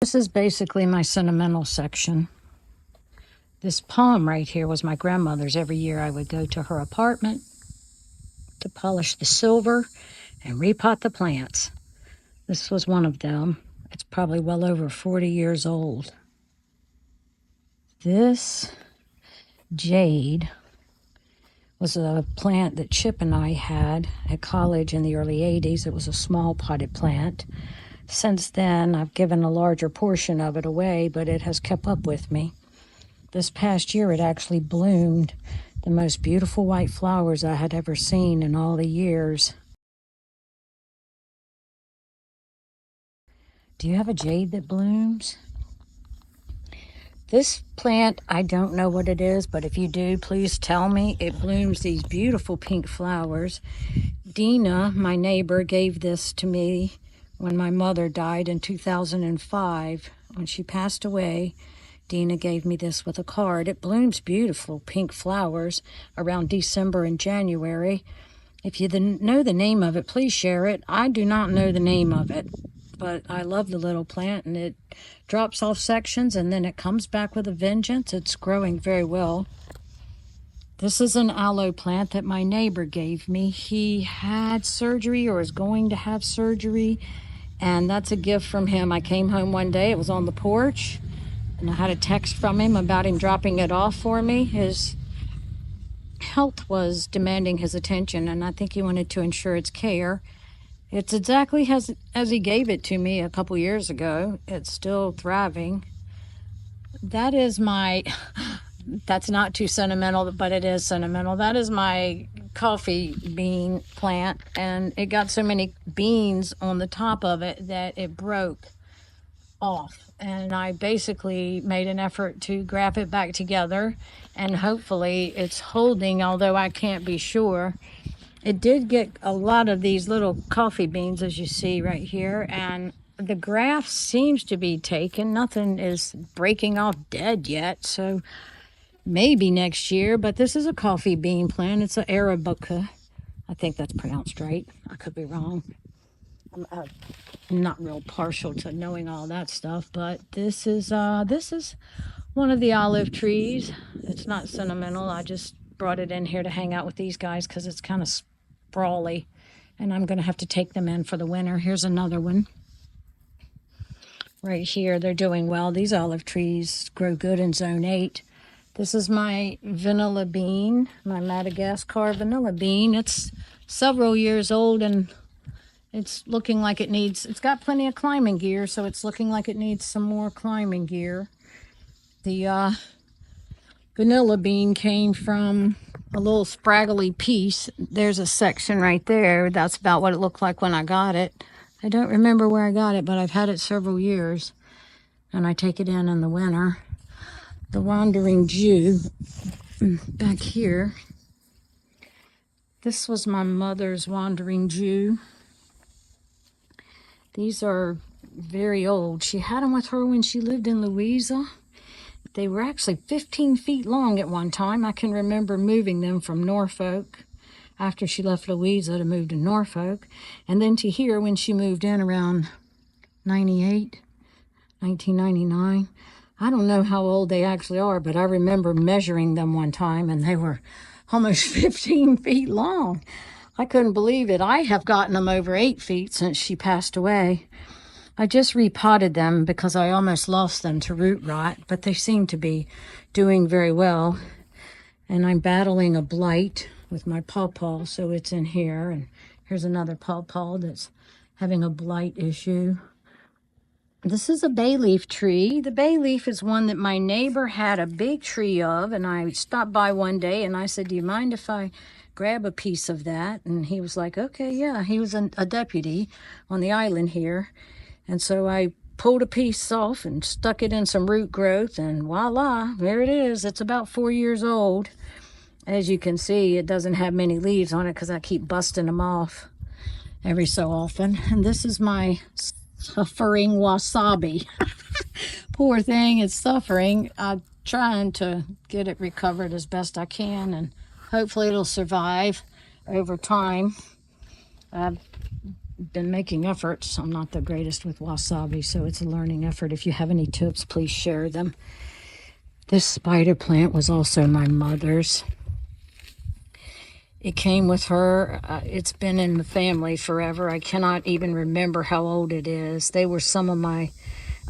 This is basically my sentimental section. This poem right here was my grandmother's. Every year I would go to her apartment to polish the silver and repot the plants. This was one of them. It's probably well over 40 years old. This jade was a plant that Chip and I had at college in the early 80s. It was a small potted plant. Since then, I've given a larger portion of it away, but it has kept up with me. This past year, it actually bloomed the most beautiful white flowers I had ever seen in all the years. Do you have a jade that blooms? This plant, I don't know what it is, but if you do, please tell me. It blooms these beautiful pink flowers. Dina, my neighbor, gave this to me when my mother died in 2005. When she passed away, Dina gave me this with a card. It blooms beautiful pink flowers around December and January. If you know the name of it, please share it. I do not know the name of it, but I love the little plant, and it drops off sections and then it comes back with a vengeance. It's growing very well. This is an aloe plant that my neighbor gave me. He had surgery or is going to have surgery, and that's a gift from him. I came home one day, it was on the porch, and I had a text from him about him dropping it off for me. His health was demanding his attention, and I think he wanted to ensure its care. It's exactly as he gave it to me a couple years ago. It's still thriving. That is my, that's not too sentimental, but it is sentimental. That is my coffee bean plant, and it got so many beans on the top of it that it broke off, and I basically made an effort to grab it back together, and hopefully it's holding, although I can't be sure. It did get a lot of these little coffee beans, as you see right here, and the graft seems to be taken. Nothing is breaking off dead yet, so maybe next year. But this is a coffee bean plant. It's an Arabica. I think that's pronounced right. I could be wrong. I'm not real partial to knowing all that stuff, but this is one of the olive trees. It's not sentimental. I just brought it in here to hang out with these guys because it's kind of sprawly, and I'm going to have to take them in for the winter. Here's another one right here. They're doing well. These olive trees grow good in zone 8. This is my vanilla bean, my Madagascar vanilla bean. It's several years old, and it's looking like it's got plenty of climbing gear, so it's looking like it needs some more climbing gear. The vanilla bean came from a little spraggly piece. There's a section right there. That's about what it looked like when I got it. I don't remember where I got it, but I've had it several years, and I take it in the winter. The Wandering Jew back here. This was my mother's Wandering Jew. These are very old. She had them with her when she lived in Louisa. They were actually 15 feet long at one time. I can remember moving them from Norfolk after she left Louisa to move to Norfolk, and then to here when she moved in around 1999. I don't know how old they actually are, but I remember measuring them one time, and they were almost 15 feet long. I couldn't believe it. I have gotten them over 8 feet since she passed away. I just repotted them because I almost lost them to root rot, but they seem to be doing very well. And I'm battling a blight with my pawpaw, so it's in here. And here's another pawpaw that's having a blight issue. This is a bay leaf tree. The bay leaf is one that my neighbor had a big tree of, and I stopped by one day and I said, do you mind if I grab a piece of that? And he was like, okay, yeah. He was a deputy on the island here. And so I pulled a piece off and stuck it in some root growth, and voila, there it is. It's about 4 years old. As you can see, it doesn't have many leaves on it because I keep busting them off every so often. And this is my suffering wasabi. Poor thing, it's suffering. I'm trying to get it recovered as best I can, and hopefully it'll survive over time. I've been making efforts. I'm not the greatest with wasabi, so it's a learning effort. If you have any tips, please share them. This spider plant was also my mother's. It came with her. It's been in the family forever. I cannot even remember how old it is. They were some of my,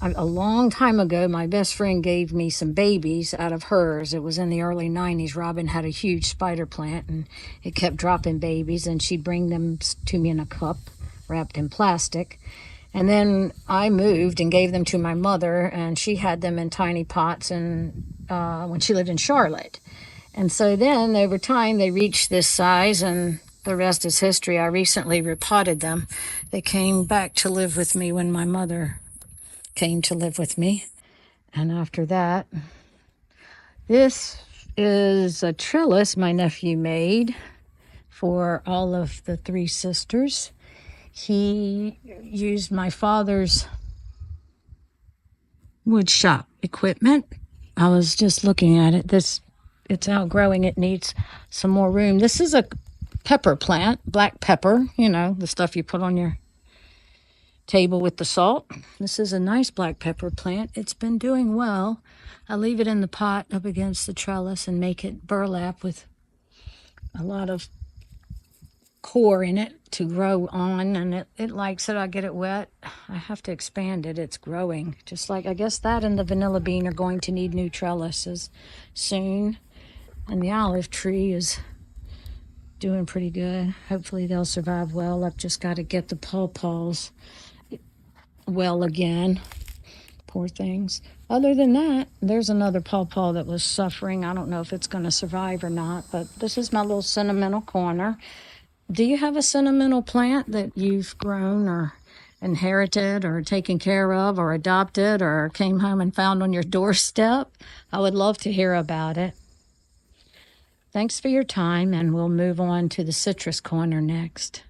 a long time ago, my best friend gave me some babies out of hers. It was in the early 90s. Robin had a huge spider plant, and it kept dropping babies, and she'd bring them to me in a cup wrapped in plastic. And then I moved and gave them to my mother, and she had them in tiny pots, and when she lived in Charlotte. And so then over time they reached this size, and the rest is history. I recently repotted them. They came back to live with me when my mother came to live with me. And after that, this is a trellis my nephew made for all of the three sisters. He used my father's wood shop equipment. I was just looking at it. It's outgrowing. It needs some more room. This is a pepper plant, black pepper, the stuff you put on your table with the salt. This is a nice black pepper plant. It's been doing well. I leave it in the pot up against the trellis and make it burlap with a lot of core in it to grow on, and it likes it. I get it wet. I have to expand it. It's growing. Just like, I guess that and the vanilla bean are going to need new trellises soon. And the olive tree is doing pretty good. Hopefully they'll survive well. I've just got to get the pawpaws well again. Poor things. Other than that, there's another pawpaw that was suffering. I don't know if it's going to survive or not, but this is my little sentimental corner. Do you have a sentimental plant that you've grown or inherited or taken care of or adopted or came home and found on your doorstep? I would love to hear about it. Thanks for your time, and we'll move on to the citrus corner next.